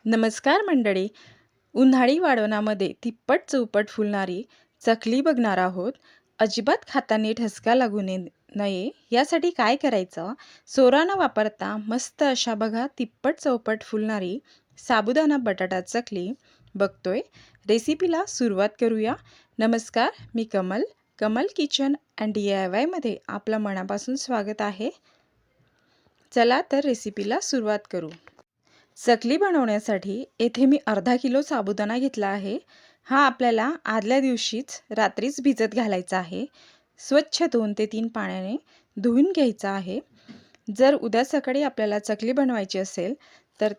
नमस्कार मंडळी. उन्हाळी वाळवणामध्ये तिप्पट चौपट फुलणारी चकली बघणार आहोत. अजिबात खाताना ठसका लागू नये यासाठी काय करायचं? सोडा न वापरता मस्त अशा बघा तिप्पट चौपट फुलणारी साबुदाणा बटाटा चकली बघतोय. रेसिपीला सुरुवात करूया. नमस्कार, मी Kamal. Kamal kitchen and DIY मध्ये आपलं मनापासून स्वागत आहे. चला तर रेसिपीला सुरुवात करू. चकली बनवण्यासाठी येथे मी अर्धा किलो साबुदाणा घेतला आहे. हा आपल्याला आदल्या दिवशीच रात्रीच भिजत घालायचा आहे. स्वच्छ 2 ते 3 पाण्याने धुवून घ्यायचा आहे. जर उद्या सकाळी आपल्याला चकली बनवायची असेल तर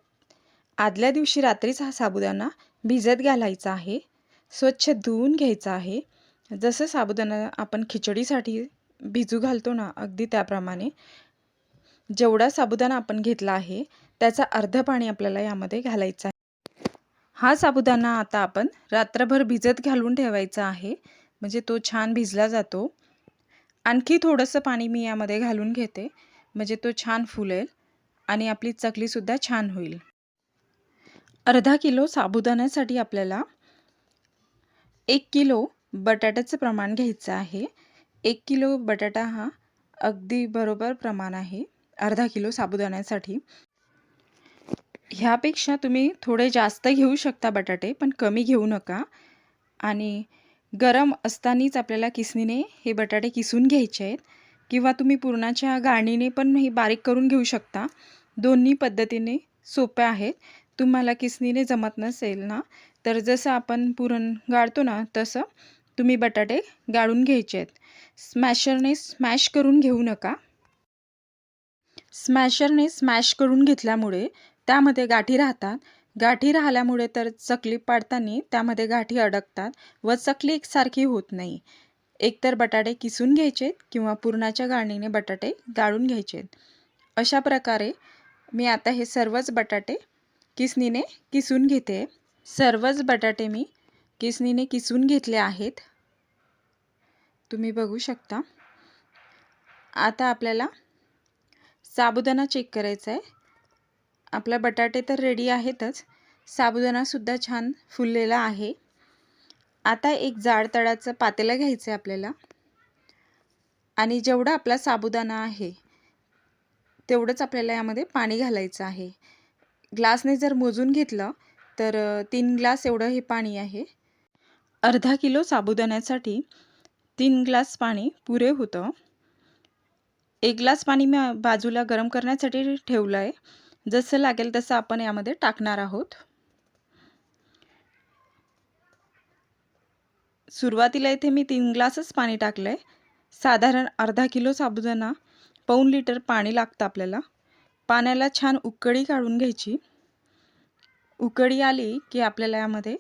आदल्या दिवशी रात्रीच हा साबुदाणा भिजत घालायचा आहे. स्वच्छ धुवून घ्यायचा आहे. जसं साबुदाणा आपण खिचडीसाठी भिजू घालतो ना, अगदी त्याप्रमाणे जेवढा साबुदाणा आपण घेतला आहे त्याचा अर्ध पाणी आपल्याला यामध्ये घालायचं आहे. हा साबुदाणा आता आपण रात्रभर भिजत घालून ठेवायचा आहे, म्हणजे तो छान भिजला जातो. आणखी थोडंसं पाणी मी यामध्ये घालून घेते, म्हणजे तो छान फुलेल आणि आपली चकलीसुद्धा छान होईल. अर्धा किलो साबुदाण्यासाठी आपल्याला 1 किलो बटाट्याचं प्रमाण घ्यायचं आहे. 1 किलो बटाटा हा अगदी बरोबर प्रमाण आहे अर्धा किलो साबुदाण्यासाठी. ह्यापेक्षा तुम्ही थोडे जास्त घेऊ शकता बटाटे, पण कमी घेऊ नका. आणि गरम असतानाच आपल्याला किसणीने हे बटाटे किसून घ्यायचे आहेत, किंवा तुम्ही पुरणाच्या गाळणीने पण हे बारीक करून घेऊ शकता. दोन्ही पद्धतीने सोप्या आहेत. तुम्हाला किसणीने जमत नसेल ना, तर जसं आपण पुरण गाळतो ना तसं तुम्ही बटाटे गाळून घ्यायचे आहेत. स्मॅशरने स्मॅश करून घेऊ नका. स्मॅशरने स्मॅश करून घेतल्यामुळे त्यामध्ये गाठी राहतात. गाठी राहिल्यामुळे तर चकली पाडताना त्यामध्ये गाठी अडकतात व चकली एकसारखी होत नाही. एकतर बटाटे किसून घ्यायचे किंवा पुरणाच्या गाळणीने बटाटे गाळून घ्यायचे. अशा प्रकारे मी आता हे सर्वच बटाटे किसणीने किसून घेते. सर्वच बटाटे मी किसणीने किसून घेतले आहेत, तुम्ही बघू शकता. आता आपल्याला साबुदाणा चेक करायचा आहे. आपला बटाटे तर रेडी आहेतच, साबुदाणासुद्धा छान फुललेला आहे. आता एक जाड तळाचं पातेलं घ्यायचं आहे आपल्याला, आणि जेवढा आपला साबुदाणा आहे तेवढंच आपल्याला यामध्ये पाणी घालायचं आहे. ग्लासने जर मोजून घेतलं तर 3 ग्लास एवढं हे पाणी आहे. अर्धा किलो साबुदाण्यासाठी 3 ग्लास पाणी पुरे होतं. 1 ग्लास पाणी मी बाजूला गरम करण्यासाठी ठेवलं आहे. जसं लागेल तसं आपण यामध्ये टाकणार आहोत. सुरुवातीला इथे मी 3 ग्लासच पाणी टाकलं आहे. साधारण अर्धा किलो साबुदाणा 1.5 लिटर पाणी लागतं आपल्याला. पाण्याला छान उकळी काढून घ्यायची. उकळी आली की आपल्याला यामध्ये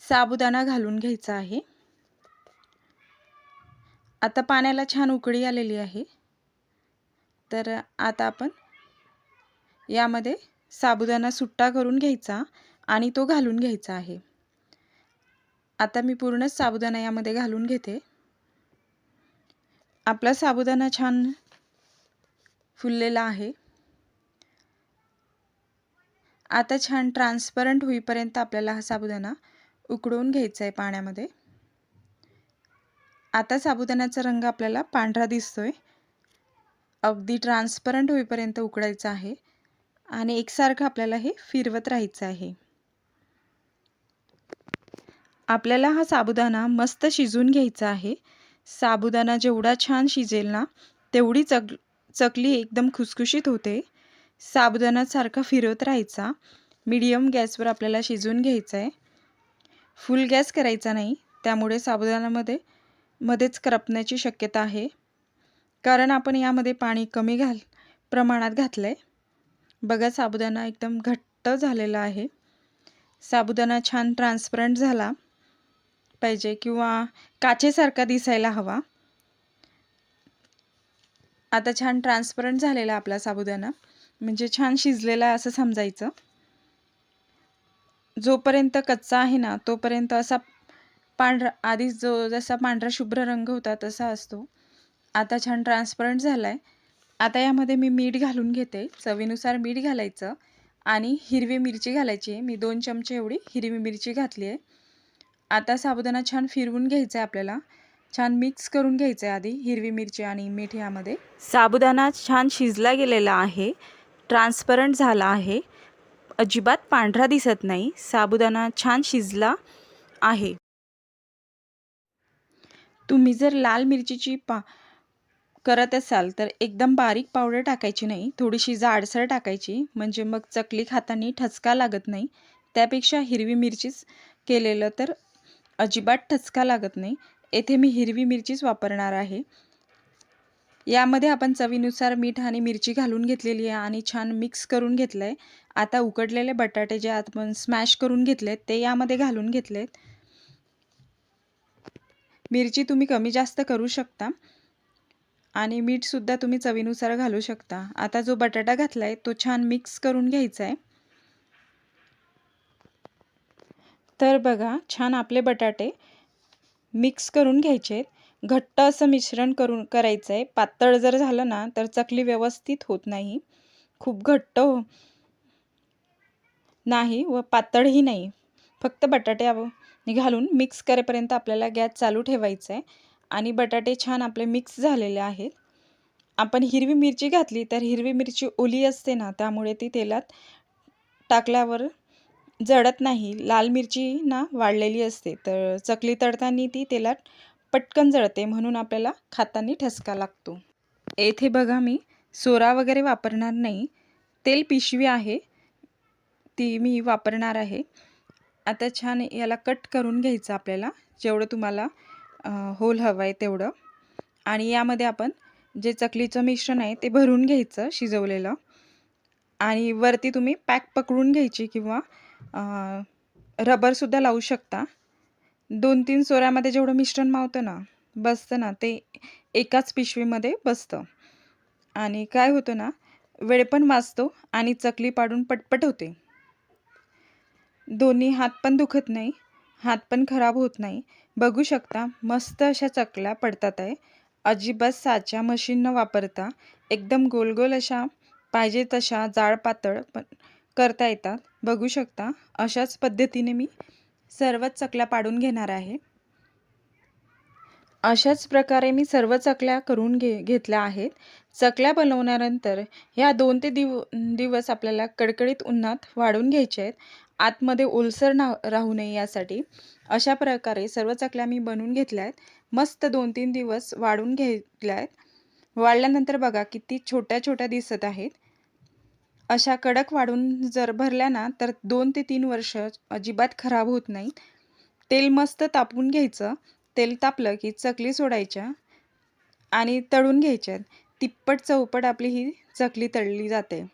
साबुदाणा घालून घ्यायचा आहे. आता पाण्याला छान उकळी आलेली आहे, तर आता आपण यामध्ये साबुदाणा सुट्टा करून घ्यायचा आणि तो घालून घ्यायचा आहे. आता मी पूर्णच साबुदाणा यामध्ये घालून घेते. आपला साबुदाणा छान फुललेला आहे. आता छान ट्रान्सपरंट होईपर्यंत आपल्याला हा साबुदाणा उकळून घ्यायचा आहे पाण्यामध्ये. आता साबुदाण्याचा रंग आपल्याला पांढरा दिसतोय. अगदी ट्रान्सपरंट होईपर्यंत उकळायचं आहे आणि एकसारखं आपल्याला हे फिरवत राहायचं आहे. आपल्याला हा साबुदाणा मस्त शिजवून घ्यायचा आहे. साबुदाणा जेवढा छान शिजेल ना, तेवढी चकली एकदम खुसखुशीत होते. साबुदाणा सारखा फिरवत राहायचा. मीडियम गॅसवर आपल्याला शिजवून घ्यायचं आहे. फुल गॅस करायचा नाही, त्यामुळे साबुदाण्यामध्ये मध्येच करपण्याची शक्यता आहे. कारण आपण यामध्ये पाणी कमी प्रमाणात घातलं आहे. बघा, साबुदाणा एकदम घट्ट झालेला आहे. साबुदाणा छान ट्रान्सपरंट झाला पाहिजे किंवा काचेसारखा दिसायला हवा. आता छान ट्रान्सपरंट झालेला आपला साबुदाणा, म्हणजे छान शिजलेला आहे असं समजायचं. जोपर्यंत कच्चा आहे ना तोपर्यंत असा पांढरा, आधीच जसा पांढरा शुभ्र रंग होता तसा असतो. आता छान ट्रान्सपरंट झाला आहे. आता यामध्ये मी मीठ घालून घेते. चवीनुसार मीठ घालायचं आणि हिरवी मिरची घालायची आहे. मी 2 चमचे एवढी हिरवी मिरची घातली आहे. आता साबुदाणा छान फिरवून घ्यायचा आहे आपल्याला. छान मिक्स करून घ्यायचं आहे आधी हिरवी मिरची आणि मीठ यामध्ये. साबुदाणा छान शिजला गेलेला आहे, ट्रान्सपरंट झाला आहे, अजिबात पांढरा दिसत नाही. साबुदाणा छान शिजला आहे. तुम्ही जर लाल मिरचीची करत असाल तर एकदम बारीक पावडर टाकायची नाही, थोडीशी जाडसर टाकायची, म्हणजे मग चकली खाताना ठसका लागत नाही. त्यापेक्षा हिरवी मिरचीच केलेलं तर अजिबात ठसका लागत नाही. येथे मी हिरवी मिरचीच वापरणार आहे. यामध्ये आपण चवीनुसार मीठ आणि मिरची घालून घेतलेली आहे आणि छान मिक्स करून घेतलं आहे. आता उकडलेले बटाटे जे आपण स्मॅश करून घेतलेत ते यामध्ये घालून घेतलेत. मिरची तुम्ही कमी जास्त करू शकता आणि मीठसुद्धा तुम्ही चवीनुसार घालू शकता. आता जो बटाटा घातला आहे तो छान मिक्स करून घ्यायचा आहे. तर बघा, छान आपले बटाटे मिक्स करून घ्यायचे आहेत. घट्ट असं मिश्रण करायचं आहे. पातळ जर झालं ना तर चकली व्यवस्थित होत नाही. खूप घट्ट नाही व पातळही नाही. फक्त बटाटे घालून मिक्स करेपर्यंत आपल्याला गॅस चालू ठेवायचा आहे. आणि बटाटे छान आपले मिक्स झालेले आहेत. आपण हिरवी मिरची घातली तर हिरवी मिरची ओली असते ना, त्यामुळे ती तेलात टाकल्यावर जळत नाही. लाल मिरची ना वाळलेली असते, तर चकली तळताना ती तेलात पटकन जळते, म्हणून आपल्याला खाताना ठसका लागतो. येथे बघा, मी सोरा वगैरे वापरणार नाही. तेल पिशवी आहे ती मी वापरणार आहे. आता छान याला कट करून घ्यायचं आपल्याला, जेवढं तुम्हाला होल हवं आहे तेवढं. आणि यामध्ये आपण जे चकलीचं मिश्रण आहे ते भरून घ्यायचं शिजवलेलं. आणि वरती तुम्ही पॅक पकडून घ्यायची किंवा रबरसुद्धा लावू शकता. 2-3 सोऱ्यामध्ये जेवढं मिश्रण मावतं ना, बसतं ना, ते एकाच पिशवीमध्ये बसतं. आणि काय होतं ना, वेळ पण वाचतो आणि चकली पाडून पटपट होते. दोन्ही हात पण दुखत नाही, हात पण खराब होत नाही. बघू शकता, मस्त अशा चकल्या पडतात आहे. अजिबात साचा मशीन न वापरता एकदम गोल गोल अशा पाहिजे तशा जाड पातळ पण करता येतात. बघू शकता, अशाच पद्धतीने मी सर्वच चकल्या पाडून घेणार आहे. अशाच प्रकारे मी सर्व चकल्या करून घेतल्या आहेत. चकल्या बनवल्यानंतर ह्या 2 ते दिवस आपल्याला कडकडीत उन्हात वाळून घ्यायच्या आहेत. आतमध्ये ओलसर राहू नये यासाठी. अशा प्रकारे सर्व चकल्या मी बनवून घेतल्या आहेत. मस्त 2-3 दिवस वाळून घेतल्या आहेत. वाळल्यानंतर बघा किती छोट्या छोट्या दिसत आहेत. अशा कडक वाळून जर भरल्या ना तर 2 ते 3 वर्ष अजिबात खराब होत नाही. तेल मस्त तापवून घ्यायचं. तेल तापलं की चकली सोडायच्या आणि तळून घ्यायच्या. तिप्पट चौपट आपली ही चकली तळली जाते.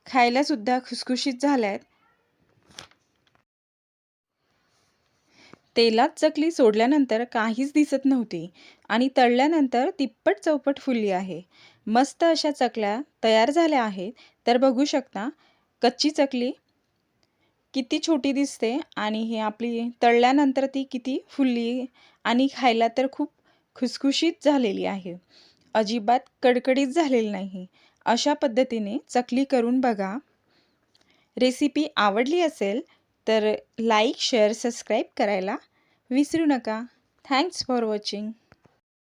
खायला सुद्धा खुसखुशीत झाल्या आहेत. तेलात चकली सोडल्यानंतर काहीच दिसत नव्हती आणि तळल्यानंतर तिप्पट चौपट फुलली आहे. मस्त अशा चकल्या तयार झाल्या आहेत. तर बघू शकता, कच्ची चकली किती छोटी दिसते आणि हे आपली तळल्यानंतर ती किती फुलली आणि खायला तर खूप खुसखुशीत झालेली आहे. अजिबात कडकडीत झालेली नाही. अशा पद्धतीने चकली करून बघा. रेसिपी आवडली असेल तर लाईक, शेअर, सबस्क्राईब करायला विसरू नका. Thanks for watching.